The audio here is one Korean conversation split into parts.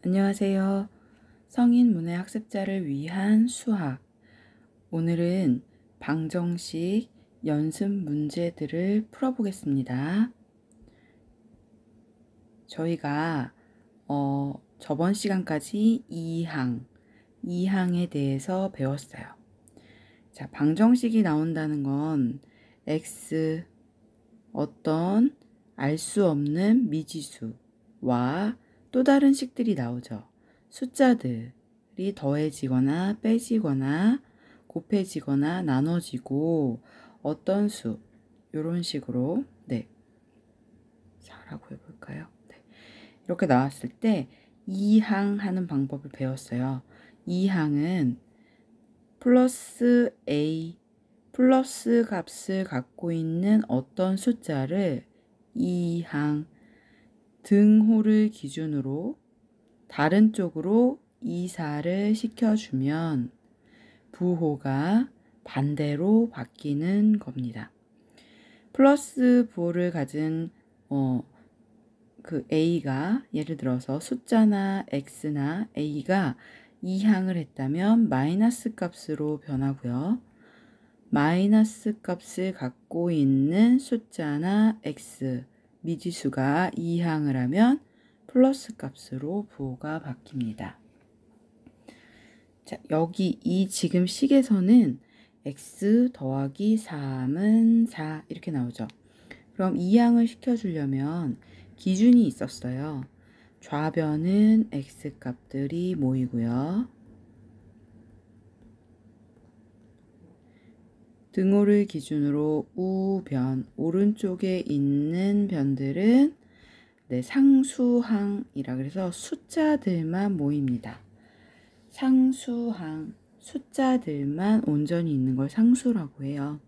안녕하세요. 성인 문해 학습자를 위한 수학. 오늘은 방정식 연습 문제들을 풀어보겠습니다. 저희가 저번 시간까지 2항에 대해서 배웠어요. 자, 방정식이 나온다는 건 x 어떤 알 수 없는 미지수와 또 다른 식들이 나오죠. 숫자들이 더해지거나 빼지거나 곱해지거나 나눠지고 어떤 수 이런 식으로 자라고 해볼까요? 이렇게 나왔을 때 2항 하는 방법을 배웠어요. 2항은 플러스 a 플러스 값을 갖고 있는 어떤 숫자를 2항 등호를 기준으로 다른 쪽으로 이사를 시켜주면 부호가 반대로 바뀌는 겁니다. 플러스 부호를 가진 a가 예를 들어서 숫자나 x나 a가 2항을 했다면 마이너스 값으로 변하고요. 마이너스 값을 갖고 있는 숫자나 x 미지수가 2항을 하면 플러스 값으로 부호가 바뀝니다. 자, 여기 이 지금 식에서는 x 더하기 3은 4 이렇게 나오죠. 그럼 2항을 시켜주려면 기준이 있었어요. 좌변은 x 값들이 모이고요. 등호를 기준으로 우변, 오른쪽에 있는 변들은 상수항이라 그래서 숫자들만 모입니다. 상수항, 숫자들만 온전히 있는 걸 상수라고 해요.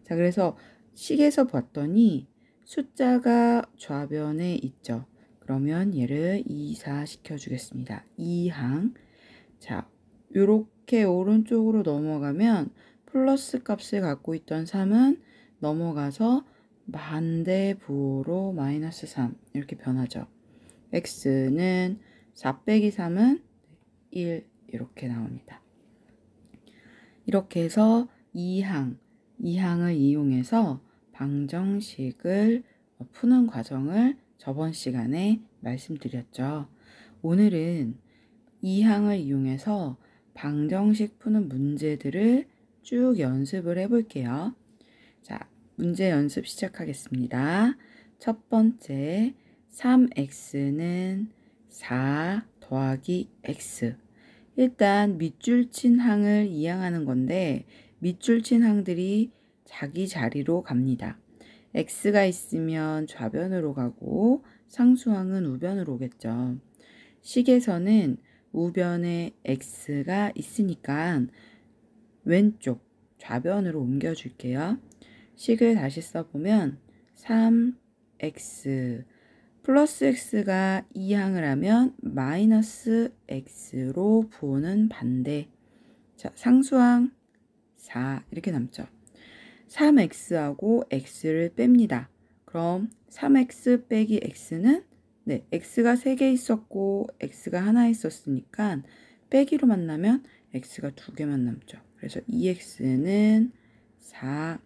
자, 그래서 식에서 봤더니 숫자가 좌변에 있죠. 그러면 얘를 2, 4 시켜주겠습니다. 2항. 자, 요렇게 오른쪽으로 넘어가면 플러스 값을 갖고 있던 3은 넘어가서 반대 부호로 마이너스 3 이렇게 변하죠. x는 4 빼기 3은 1 이렇게 나옵니다. 이렇게 해서 2항을 이용해서 방정식을 푸는 과정을 저번 시간에 말씀드렸죠. 오늘은 2항을 이용해서 방정식 푸는 문제들을 쭉 연습을 해볼게요. 자, 문제 연습 시작하겠습니다. 첫 번째, 3x는 4 더하기 x. 일단 밑줄 친 항을 이항하는 건데 밑줄 친 항들이 자기 자리로 갑니다. x가 있으면 좌변으로 가고 상수항은 우변으로 오겠죠. 식에서는 우변에 x가 있으니까 왼쪽 좌변으로 옮겨줄게요. 식을 다시 써보면 3x 플러스 x가 2항을 하면 마이너스 x로 부호는 반대. 자, 상수항 4 이렇게 남죠. 3x하고 x를 뺍니다. 그럼 3x 빼기 x는 x가 3개 있었고 x가 하나 있었으니까 빼기로 만나면 x가 2개만 남죠. 그래서 2x는 4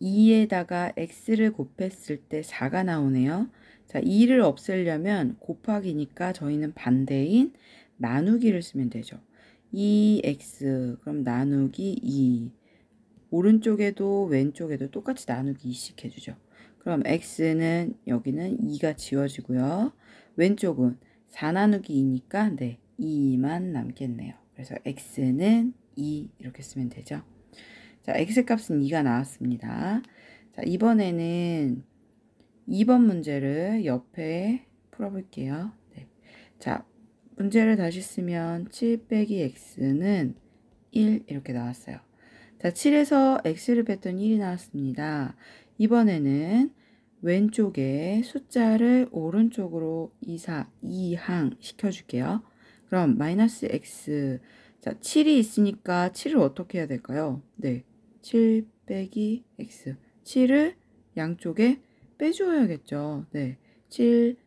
2에다가 x를 곱했을 때 4가 나오네요. 자, 2를 없애려면 곱하기니까 저희는 반대인 나누기를 쓰면 되죠. 2x 그럼 나누기 2 오른쪽에도 왼쪽에도 똑같이 나누기 2씩 해주죠. 그럼 x는 여기는 2가 지워지고요. 왼쪽은 4 나누기 2니까 2만 남겠네요. 그래서 x는 2 이렇게 쓰면 되죠. 자, x값은 2가 나왔습니다. 자, 이번에는 2번 문제를 옆에 풀어볼게요. 자, 문제를 다시 쓰면 7 빼기 x는 1 이렇게 나왔어요. 자, 7에서 x를 뺐더니 1이 나왔습니다. 이번에는 왼쪽에 숫자를 오른쪽으로 2항 시켜줄게요. 그럼 마이너스 x. 자, 7이 있으니까 7을 어떻게 해야 될까요? 7 빼기 x. 7을 양쪽에 빼줘야겠죠. 7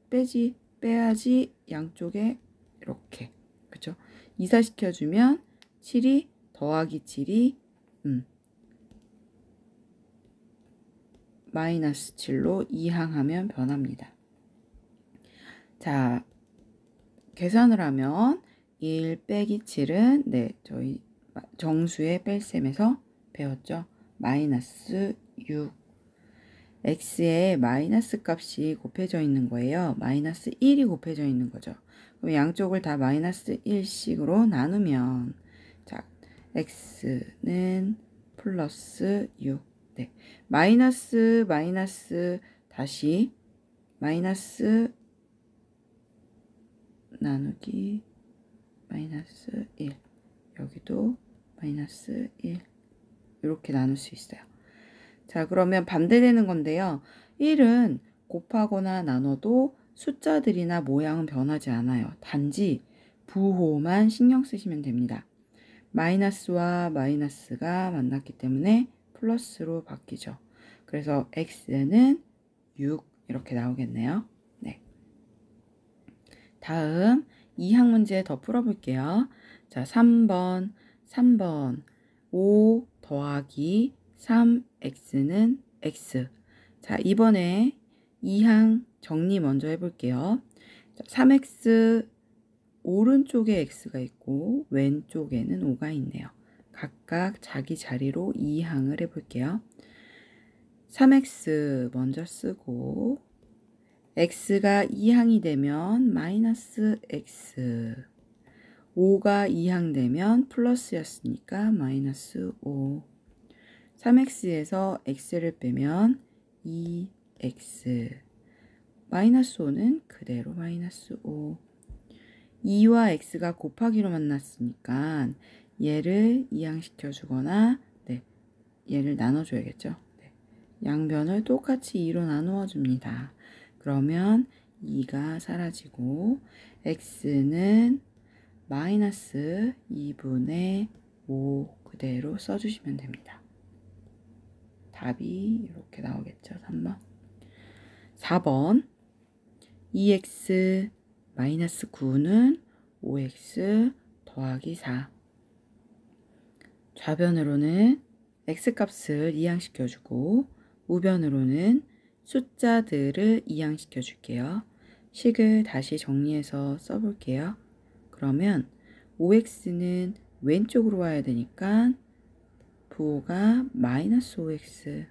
빼기 빼야지 양쪽에 이렇게, 그죠? 이사시켜주면 7이 더하기 7이 마이너스 7로 이항하면 변합니다. 자, 계산을 하면 1 빼기 7은 저희 정수의 뺄셈에서 배웠죠. 마이너스 6. x에 마이너스 값이 곱해져 있는 거예요. 마이너스 1이 곱해져 있는 거죠. 그럼 양쪽을 다 마이너스 1씩으로 나누면, 자, x는 플러스 6. 마이너스 다시 마이너스 나누기 마이너스 1, 여기도 마이너스 1, 이렇게 나눌 수 있어요. 자, 그러면 반대되는 건데요. 1은 곱하거나 나눠도 숫자들이나 모양은 변하지 않아요. 단지 부호만 신경 쓰시면 됩니다. 마이너스와 마이너스가 만났기 때문에 플러스로 바뀌죠. 그래서 x는 6 이렇게 나오겠네요. 네. 다음 2항 문제 더 풀어볼게요. 자, 3번 5 더하기 3x는 x. 자, 이번에 2항 정리 먼저 해볼게요. 자, 3x 오른쪽에 x가 있고 왼쪽에는 5가 있네요. 각각 자기 자리로 2항을 해볼게요. 3x 먼저 쓰고 x가 2항이 되면 마이너스 x, 5가 2항 되면 플러스였으니까 마이너스 5. 3x에서 x를 빼면 2x, 마이너스 5는 그대로 마이너스 5. 2와 x가 곱하기로 만났으니까 얘를 이항시켜 주거나 얘를 나눠줘야겠죠. 양변을 똑같이 2로 나누어 줍니다. 그러면 2가 사라지고 x는 마이너스 2분의 5 그대로 써주시면 됩니다. 답이 이렇게 나오겠죠. 3번. 4번 2x 마이너스 9는 5x 더하기 4. 좌변으로는 x값을 이항시켜주고 우변으로는 숫자들을 이항시켜 줄게요. 식을 다시 정리해서 써볼게요. 그러면 5x는 왼쪽으로 와야 되니까 부호가 마이너스 5x,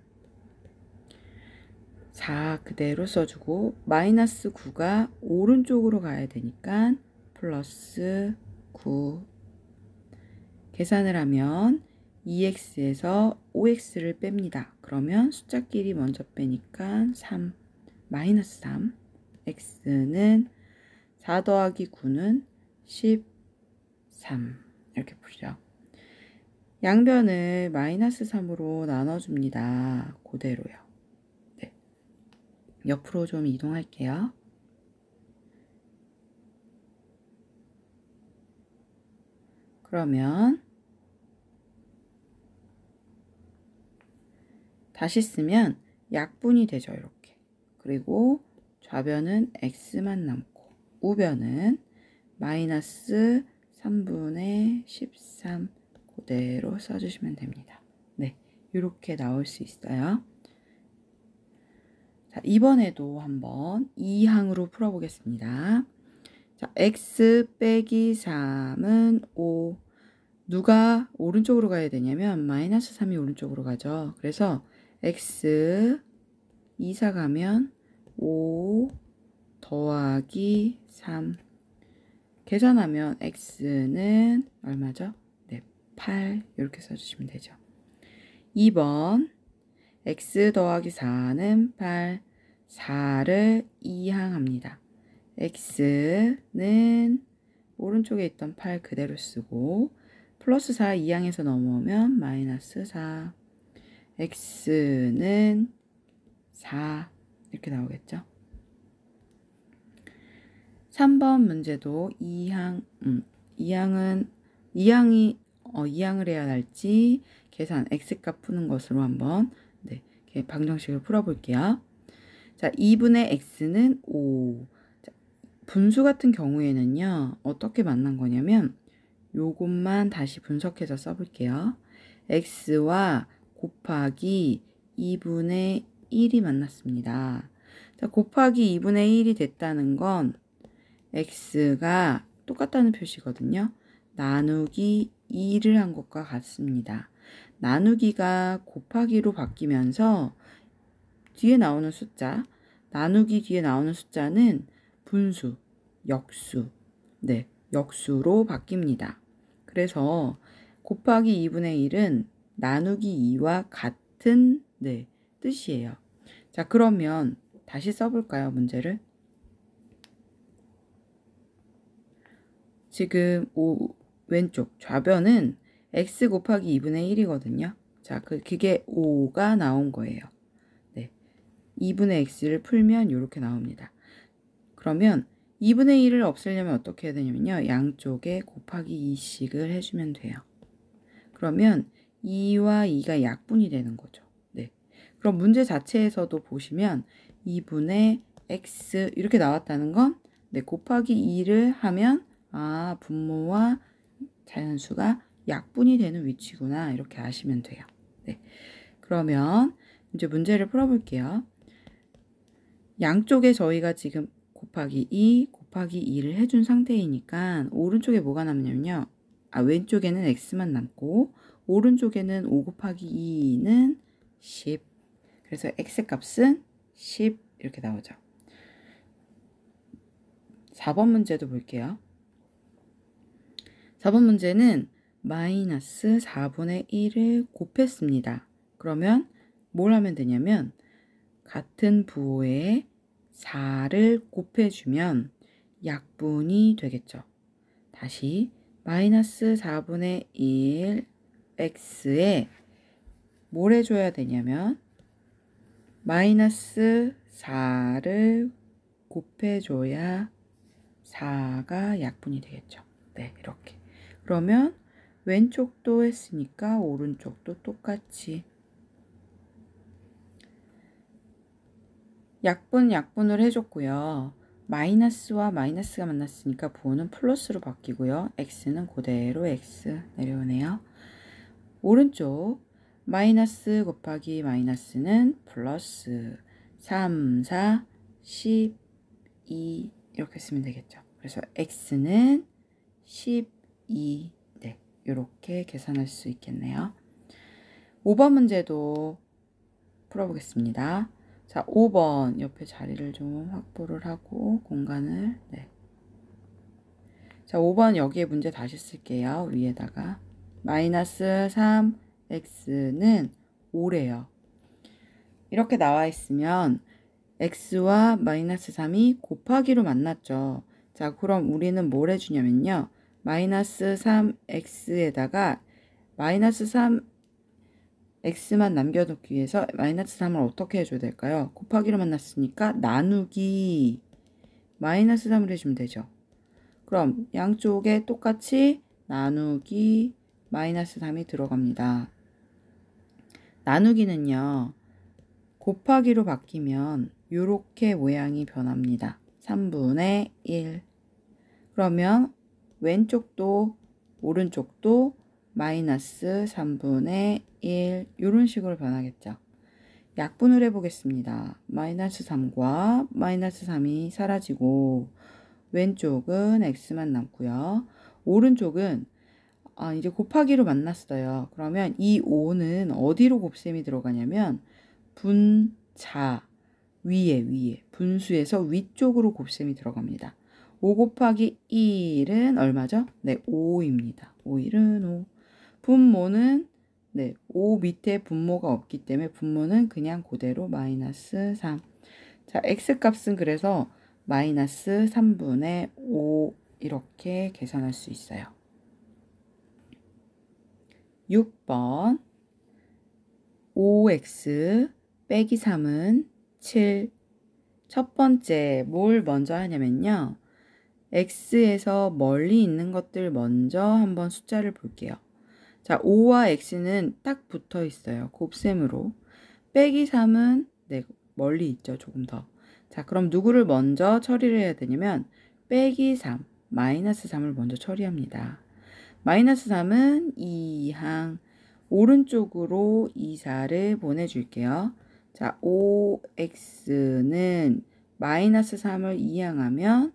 4 그대로 써주고 마이너스 9가 오른쪽으로 가야 되니까 플러스 9. 계산을 하면 2x에서 5x를 뺍니다. 그러면 숫자끼리 먼저 빼니까 3, 마이너스 3. x는 4 더하기 9는 13. 이렇게 풀죠. 양변을 마이너스 3으로 나눠줍니다. 그대로요. 네. 옆으로 좀 이동할게요. 그러면 다시 쓰면 약분이 되죠. 이렇게. 그리고 좌변은 x만 남고 우변은 마이너스 3분의 13 그대로 써주시면 됩니다. 네, 이렇게 나올 수 있어요. 자, 이번에도 한번 2항으로 풀어보겠습니다. 자, x 빼기 3은 5. 누가 오른쪽으로 가야 되냐면 마이너스 3이 오른쪽으로 가죠. 그래서 x 2사 가면 5 더하기 3. 계산하면 x는 얼마죠? 네, 8 이렇게 써주시면 되죠. 2번 x 더하기 4는 8, 4를 이항합니다. x는 오른쪽에 있던 8 그대로 쓰고 플러스 4 이항해서 넘어오면 마이너스 4, x는 4 이렇게 나오겠죠. 3번 문제도 이항을 해야 할지 계산 x값 푸는 것으로 한번 방정식을 풀어볼게요. 자, 2분의 x는 5. 자, 분수 같은 경우에는요, 어떻게 만난 거냐면 요것만 다시 분석해서 써볼게요. x와 곱하기 2분의 1이 만났습니다. 자, 곱하기 2분의 1이 됐다는 건 x가 똑같다는 표시거든요. 나누기 2를 한 것과 같습니다. 나누기가 곱하기로 바뀌면서 뒤에 나오는 숫자, 나누기 뒤에 나오는 숫자는 분수, 역수, 네, 역수로 바뀝니다. 그래서 곱하기 2분의 1은 나누기 2와 같은 뜻이에요. 자, 그러면 다시 써볼까요, 문제를? 지금 왼쪽 좌변은 x 곱하기 2분의 1이거든요. 자, 그게 5가 나온 거예요. 네, 2분의 x를 풀면 이렇게 나옵니다. 그러면 2분의 1을 없애려면 어떻게 해야 되냐면요. 양쪽에 곱하기 2씩을 해주면 돼요. 그러면 2와 2가 약분이 되는 거죠. 네. 그럼 문제 자체에서도 보시면 2분의 x 이렇게 나왔다는 건 곱하기 2를 하면 분모와 자연수가 약분이 되는 위치구나 이렇게 아시면 돼요. 네. 그러면 이제 문제를 풀어볼게요. 양쪽에 저희가 지금 곱하기 2, 곱하기 2를 해준 상태이니까 오른쪽에 뭐가 남냐면요. 왼쪽에는 x만 남고 오른쪽에는 5 곱하기 2는 10. 그래서 x 값은 10 이렇게 나오죠. 4번 문제도 볼게요. 4번 문제는 마이너스 4분의 1을 곱했습니다. 그러면 뭘 하면 되냐면 같은 부호에 4를 곱해주면 약분이 되겠죠. 다시 마이너스 4분의 1 x에 뭘 해줘야 되냐면 마이너스 4를 곱해줘야 4가 약분이 되겠죠. 네, 이렇게. 그러면 왼쪽도 했으니까 오른쪽도 똑같이 약분을 해줬고요. 마이너스와 마이너스가 만났으니까 부호는 플러스로 바뀌고요. x는 그대로 x 내려오네요. 오른쪽 마이너스 곱하기 마이너스는 플러스 3, 4, 12 이렇게 쓰면 되겠죠. 그래서 x는 12 네, 이렇게 계산할 수 있겠네요. 5번 문제도 풀어보겠습니다. 자, 5번 옆에 자리를 좀 확보를 하고 공간을 자, 5번 여기에 문제 다시 쓸게요. 위에다가 마이너스 3x는 5래요. 이렇게 나와 있으면 x와 마이너스 3이 곱하기로 만났죠. 자, 그럼 우리는 뭘 해주냐면요. 마이너스 3x에다가 마이너스 3x만 남겨놓기 위해서 마이너스 3을 어떻게 해줘야 될까요? 곱하기로 만났으니까 나누기 마이너스 3을 해주면 되죠. 그럼 양쪽에 똑같이 나누기 마이너스 3이 들어갑니다. 나누기는요. 곱하기로 바뀌면 이렇게 모양이 변합니다. 3분의 1. 그러면 왼쪽도 오른쪽도 마이너스 3분의 1 이런 식으로 변하겠죠. 약분을 해보겠습니다. 마이너스 3과 마이너스 3이 사라지고 왼쪽은 x만 남고요. 오른쪽은 이제 곱하기로 만났어요. 그러면 이 5는 어디로 곱셈이 들어가냐면 분자 위에 분수에서 위쪽으로 곱셈이 들어갑니다. 5 곱하기 1은 얼마죠? 네, 5입니다. 5일은 5. 분모는 5 밑에 분모가 없기 때문에 분모는 그냥 그대로 마이너스 3. 자, x값은 그래서 마이너스 3분의 5 이렇게 계산할 수 있어요. 6번 5x 빼기 3은 7. 첫 번째 뭘 먼저 하냐면요. x에서 멀리 있는 것들 먼저 한번 숫자를 볼게요. 자, 5와 x는 딱 붙어 있어요. 곱셈으로. 빼기 3은 멀리 있죠. 조금 더. 자, 그럼 누구를 먼저 처리를 해야 되냐면 빼기 3, 마이너스 3을 먼저 처리합니다. 마이너스 3은 2항 오른쪽으로 2사를 보내줄게요. 자, 5x는 마이너스 3을 2항하면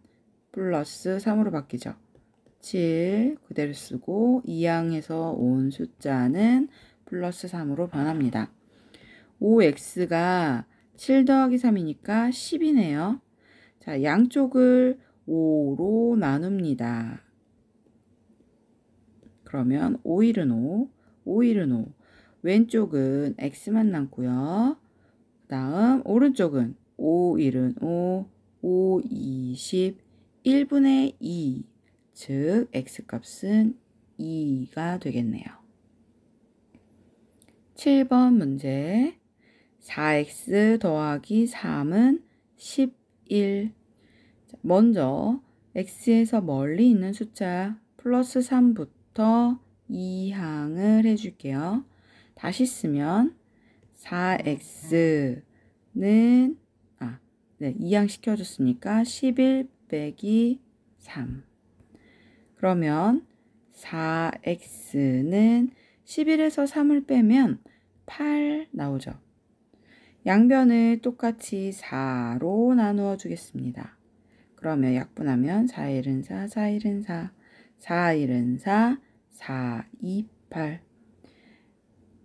플러스 3으로 바뀌죠. 7 그대로 쓰고 2항에서 온 숫자는 플러스 3으로 변합니다. 5x가 7 더하기 3이니까 10이네요. 자, 양쪽을 5로 나눕니다. 그러면 5일은 5, 5일은 5. 왼쪽은 x만 남고요. 그 다음 오른쪽은 5일은 5, 5, 20, 1분의 2. 즉 x값은 2가 되겠네요. 7번 문제. 4x 더하기 3은 11. 먼저 x에서 멀리 있는 숫자 플러스 3부터 2항을 해줄게요. 다시 쓰면 4x는 2항 시켜줬으니까 11 빼기 3. 그러면 4x는 11에서 3을 빼면 8 나오죠. 양변을 똑같이 4로 나누어 주겠습니다. 그러면 약분하면 4일은 4, 4일은 4, 4일은 4, 4, 2, 8.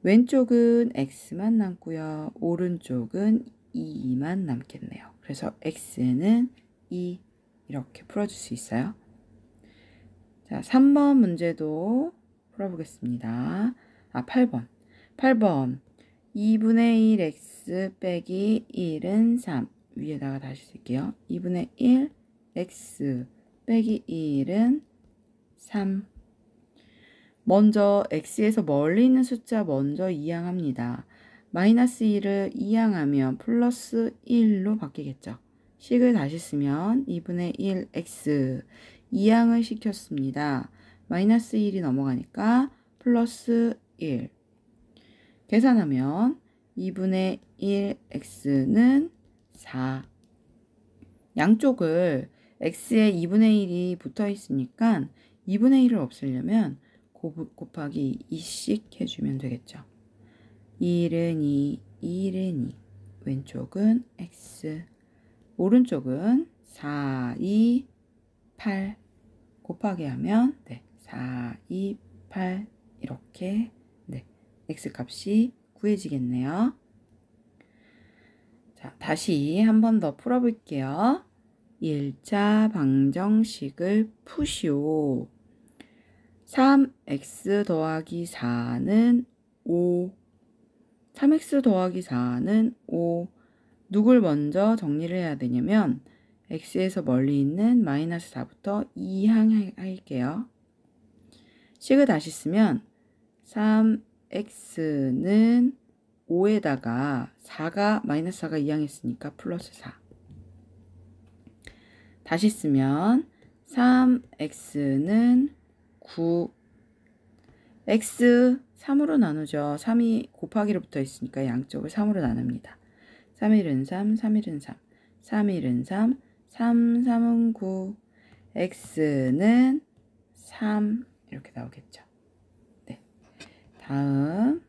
왼쪽은 x만 남고요. 오른쪽은 2만 남겠네요. 그래서 x는 2 이렇게 풀어줄 수 있어요. 자, 3번 문제도 풀어보겠습니다. 8번. 8번. 2분의 1 x 빼기 1은 3. 위에다가 다시 쓸게요. 2분의 1 x 빼기 1은 3. 먼저 x에서 멀리 있는 숫자 먼저 이항합니다. 마이너스 1을 이항하면 플러스 1로 바뀌겠죠. 식을 다시 쓰면 2분의 1 x 이항을 시켰습니다. 마이너스 1이 넘어가니까 플러스 1. 계산하면 2분의 1x는 4. 양쪽을 x에 2분의 1이 붙어 있으니까 2분의 1을 없애려면 곱하기 2씩 해주면 되겠죠. 1은 2, 1은 2. 왼쪽은 x. 오른쪽은 4, 2, 8. 곱하기 하면 4, 2, 8 이렇게 x값이 구해지겠네요. 자, 다시 한 번 더 풀어볼게요. 1차 방정식을 푸시오. 3x 더하기 4는 5. 3x 더하기 4는 5. 누굴 먼저 정리를 해야 되냐면 x에서 멀리 있는 마이너스 4부터 2항 할게요. 식을 다시 쓰면 3x는 5에다가 4가 마이너스 4가 2항했으니까 플러스 4. 다시 쓰면 3x는 9. x 3으로 나누죠. 3이 곱하기로 붙어 있으니까 양쪽을 3으로 나눕니다. 3일은 3, 3일은 3, 3일은 3, 3, 3은 9. x는 3 이렇게 나오겠죠. 네. 다음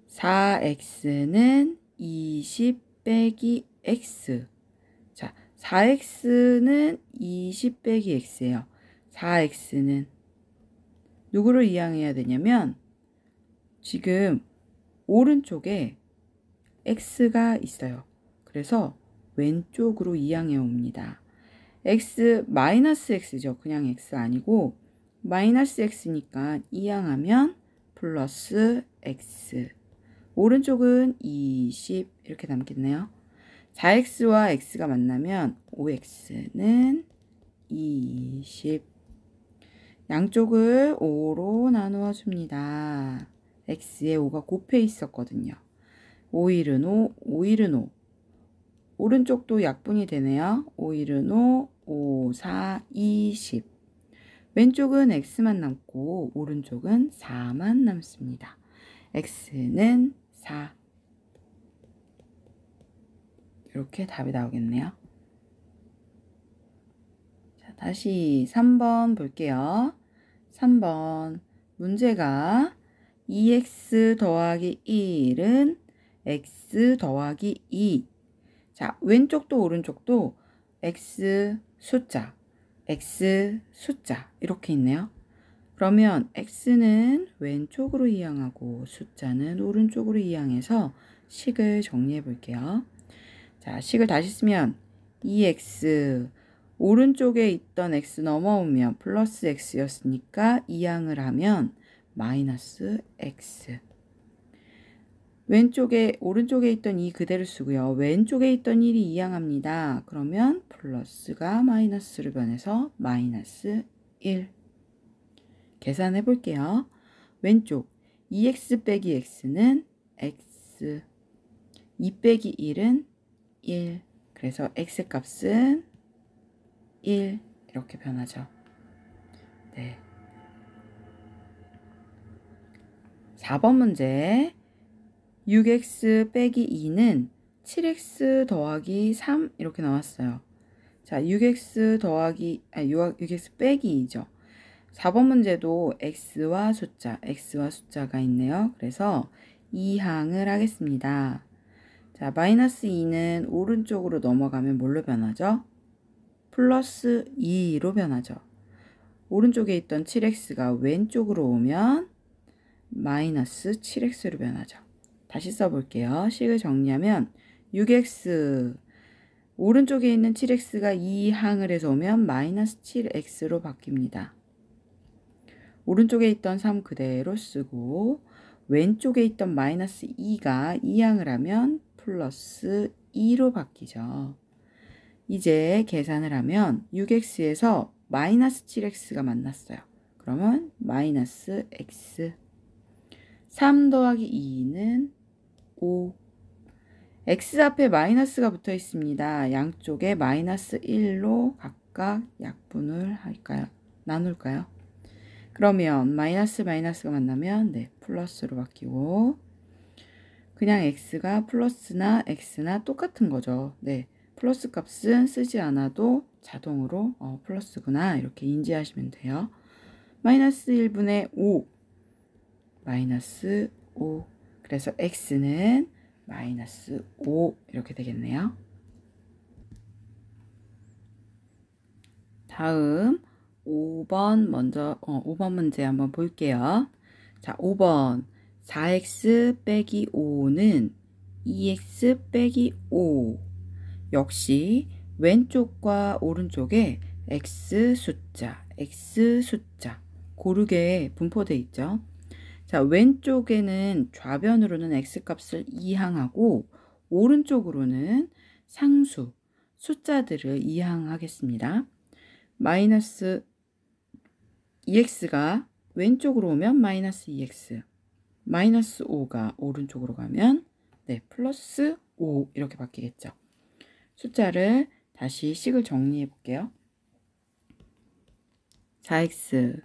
4x는 20 빼기 x. 자, 4x는 20 빼기 x예요. 4x는 누구를 이항해야 되냐면 지금 오른쪽에 x가 있어요. 그래서 왼쪽으로 이항해 옵니다. x 마이너스 x죠. 그냥 x 아니고 마이너스 x니까 이항하면 플러스 x. 오른쪽은 20 이렇게 남겠네요. 4x와 x가 만나면 5x는 20. 양쪽을 5로 나누어 줍니다. x에 5가 곱해 있었거든요. 5일은 5, 5일은 5. 오른쪽도 약분이 되네요. 5일은 5, 5, 4, 20. 왼쪽은 x만 남고 오른쪽은 4만 남습니다. x는 4. 이렇게 답이 나오겠네요. 자, 다시 3번 볼게요. 3번 문제가 2x 더하기 1은 x 더하기 2. 자, 왼쪽도 오른쪽도 x 숫자 이렇게 있네요. 그러면 x는 왼쪽으로 이항하고 숫자는 오른쪽으로 이항해서 식을 정리해 볼게요. 자, 식을 다시 쓰면 2x 오른쪽에 있던 x 넘어오면 플러스 x였으니까 이항을 하면 마이너스 x. 오른쪽에 있던 2 그대로 쓰고요. 왼쪽에 있던 1이 이항합니다. 그러면 플러스가 마이너스로 변해서 마이너스 1. 계산해 볼게요. 왼쪽 2x 빼기 x는 x, 2 빼기 1은 1. 그래서 x 값은 1 이렇게 변하죠. 네. 4번 문제 6x 빼기 2는 7x 더하기 3 이렇게 나왔어요. 자, 6x 빼기 2죠. 4번 문제도 x와 숫자가 있네요. 그래서 2항을 하겠습니다. 자, 마이너스 2는 오른쪽으로 넘어가면 뭘로 변하죠? 플러스 2로 변하죠. 오른쪽에 있던 7x가 왼쪽으로 오면 마이너스 7x로 변하죠. 다시 써볼게요. 식을 정리하면 6x 오른쪽에 있는 7x가 2항을 해서 오면 마이너스 7x로 바뀝니다. 오른쪽에 있던 3 그대로 쓰고 왼쪽에 있던 마이너스 2가 2항을 하면 플러스 2로 바뀌죠. 이제 계산을 하면 6x에서 마이너스 7x가 만났어요. 그러면 마이너스 x. 3 더하기 2는 5. x 앞에 마이너스가 붙어 있습니다. 양쪽에 마이너스 1로 각각 약분을 할까요? 나눌까요? 그러면 마이너스가 만나면 네, 플러스로 바뀌고 그냥 x가 플러스나 x나 똑같은 거죠. 네, 플러스 값은 쓰지 않아도 자동으로 플러스구나 이렇게 인지하시면 돼요. 마이너스 1분의 5 마이너스 5 그래서 x는 마이너스 5 이렇게 되겠네요. 다음 5번 먼저 5번 문제 한번 볼게요. 자, 5번 4x 빼기 5는 2x 빼기 5. 역시 왼쪽과 오른쪽에 x 숫자 고르게 분포되어 있죠. 자, 왼쪽에는 좌변으로는 x 값을 이항하고 오른쪽으로는 상수 숫자들을 이항하겠습니다. 마이너스 2x가 왼쪽으로 오면 마이너스 2x, 마이너스 5가 오른쪽으로 가면 네, 플러스 5 이렇게 바뀌겠죠. 숫자를 다시 식을 정리해 볼게요. 4x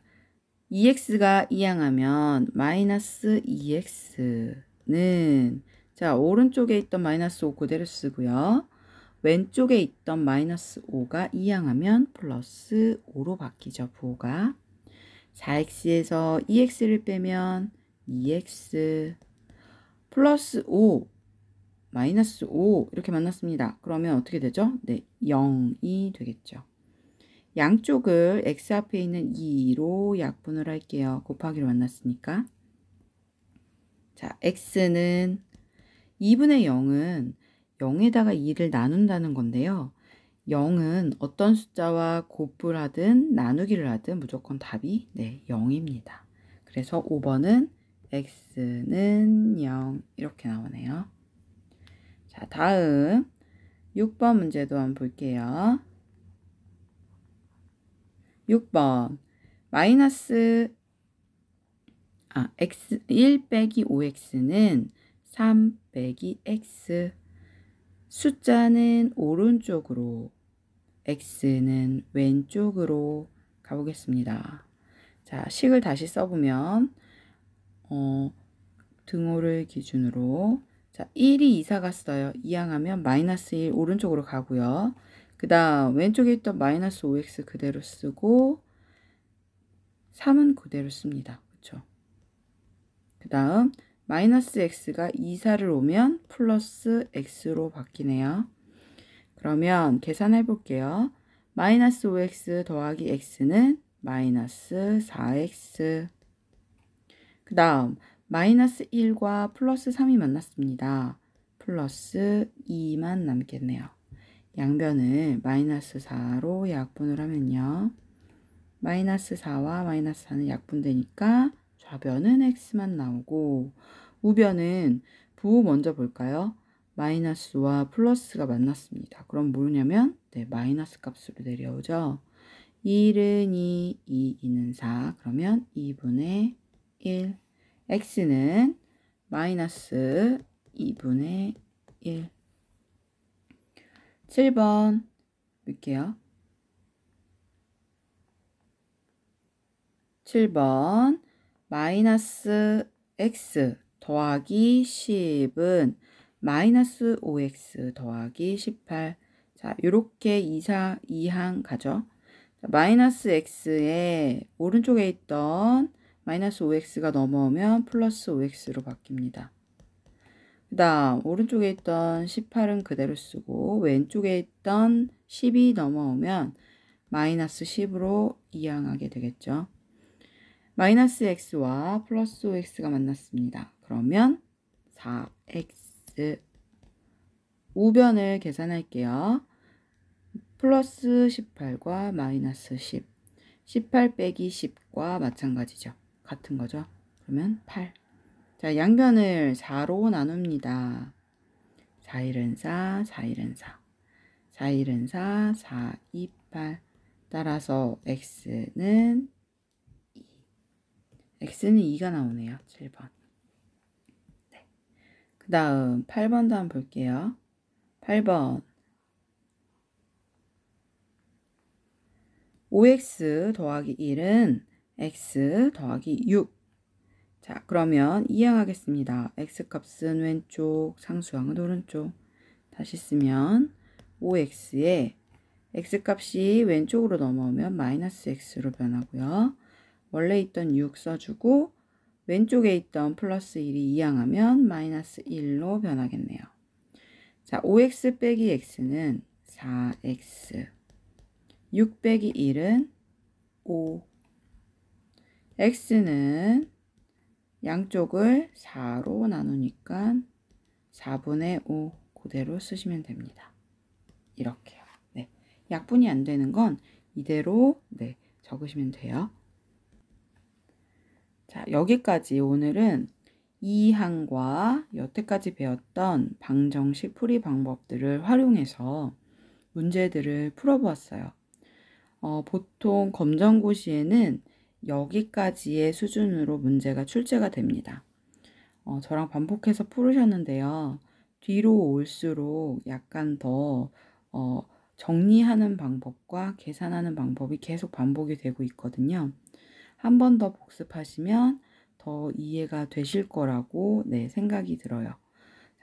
2x가 이항하면 마이너스 2x는 자, 오른쪽에 있던 마이너스 5 그대로 쓰고요. 왼쪽에 있던 마이너스 5가 이항하면 플러스 5로 바뀌죠. 부호가 4x에서 2x를 빼면 2x 플러스 5 마이너스 5 이렇게 만났습니다. 그러면 어떻게 되죠? 네, 0이 되겠죠. 양쪽을 x 앞에 있는 2로 약분을 할게요. 곱하기로 만났으니까. 자, x는 2분의 0은 0에다가 2를 나눈다는 건데요. 0은 어떤 숫자와 곱을 하든 나누기를 하든 무조건 답이 네, 0입니다. 그래서 5번은 x는 0 이렇게 나오네요. 자, 다음 6번 문제도 한번 볼게요. 6번 x 1 빼기 5x는 3 빼기 x 숫자는 오른쪽으로 x는 왼쪽으로 가보겠습니다. 자, 식을 다시 써보면 등호를 기준으로 자, 1이 이사 갔어요. 이항하면 마이너스 1 오른쪽으로 가고요. 그 다음 왼쪽에 있던 마이너스 5x 그대로 쓰고 3은 그대로 씁니다. 그쵸? 그 다음 마이너스 x가 이사를 오면 플러스 x로 바뀌네요. 그러면 계산해 볼게요. 마이너스 5x 더하기 x는 마이너스 4x. 그 다음 마이너스 1과 플러스 3이 만났습니다. 플러스 2만 남겠네요. 양변을 마이너스 4로 약분을 하면요. 마이너스 4와 마이너스 4는 약분되니까 좌변은 x만 나오고 우변은 부호 먼저 볼까요? 마이너스와 플러스가 만났습니다. 그럼 뭐냐면 마이너스 값으로 내려오죠. 1은 2, 2는 4. 그러면 2분의 1. x는 마이너스 2분의 1. 7번 볼게요. 7번 마이너스 x 더하기 10은 마이너스 5x 더하기 18. 자, 요렇게 이항 가죠. 자, 마이너스 x에 오른쪽에 있던 마이너스 5x가 넘어오면 플러스 5x로 바뀝니다. 그 다음 오른쪽에 있던 18은 그대로 쓰고 왼쪽에 있던 10이 넘어오면 마이너스 10으로 이항하게 되겠죠. 마이너스 x와 플러스 5x가 만났습니다. 그러면 4x. 우변을 계산할게요. 플러스 18과 마이너스 10. 18 빼기 10과 마찬가지죠. 같은 거죠. 그러면 8. 자, 양변을 4로 나눕니다. 4일은 4, 4일은 4. 4일은 4, 4, 2, 8. 따라서 x는 x는 2가 나오네요. 7번. 네. 그 다음 8번도 한번 볼게요. 8번 5x 더하기 1은 x 더하기 6. 자, 그러면 이항하겠습니다. x값은 왼쪽, 상수항은 오른쪽. 다시 쓰면 5x에 x값이 왼쪽으로 넘어오면 마이너스 x로 변하고요. 원래 있던 6 써주고 왼쪽에 있던 플러스 1이 이항하면 마이너스 1로 변하겠네요. 자, 5x 빼기 x는 4x. 6 빼기 1은 5. x는 양쪽을 4로 나누니까 4분의 5 그대로 쓰시면 됩니다. 이렇게요. 네. 약분이 안 되는 건 이대로 적으시면 돼요. 자, 여기까지 오늘은 이항과 여태까지 배웠던 방정식 풀이 방법들을 활용해서 문제들을 풀어보았어요. 보통 검정고시에는 여기까지의 수준으로 문제가 출제가 됩니다. 저랑 반복해서 풀으셨는데요. 뒤로 올수록 약간 더 정리하는 방법과 계산하는 방법이 계속 반복이 되고 있거든요. 한 번 더 복습하시면 더 이해가 되실 거라고 생각이 들어요.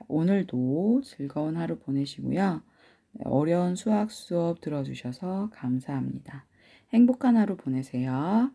오늘도 즐거운 하루 보내시고요. 어려운 수학 수업 들어주셔서 감사합니다. 행복한 하루 보내세요.